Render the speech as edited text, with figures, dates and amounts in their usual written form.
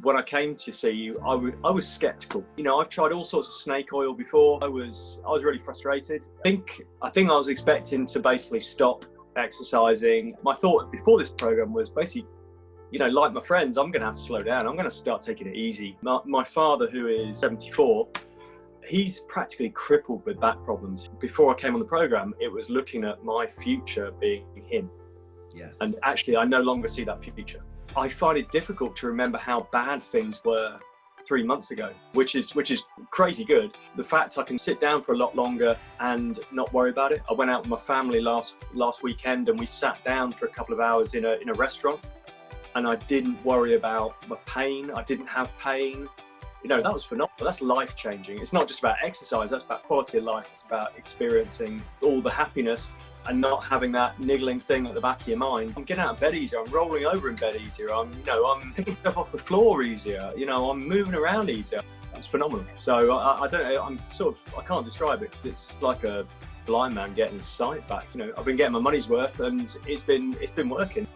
When I came to see you, I was skeptical. You know, I've tried all sorts of snake oil before. I was really frustrated. I think I was expecting to basically stop exercising. My thought before this program was basically, you know, like my friends, I'm going to have to slow down. I'm going to start taking it easy. My father, who is 74, he's practically crippled with back problems. Before I came on the program, it was looking at my future being him. Yes. And actually, I no longer see that future. I find it difficult to remember how bad things were 3 months ago, which is crazy good. The fact I can sit down for a lot longer and not worry about it. I went out with my family last weekend and we sat down for a couple of hours in a restaurant, and I didn't worry about my pain. I didn't have pain. You know, that was phenomenal. That's life-changing. It's not just about exercise, that's about quality of life. It's about experiencing all the happiness and not having that niggling thing at the back of your mind. I'm getting out of bed easier. I'm rolling over in bed easier. I'm picking stuff off the floor easier. You know, I'm moving around easier. That's phenomenal. So I don't know. I can't describe it because it's like a blind man getting his sight back. You know, I've been getting my money's worth, and it's been working.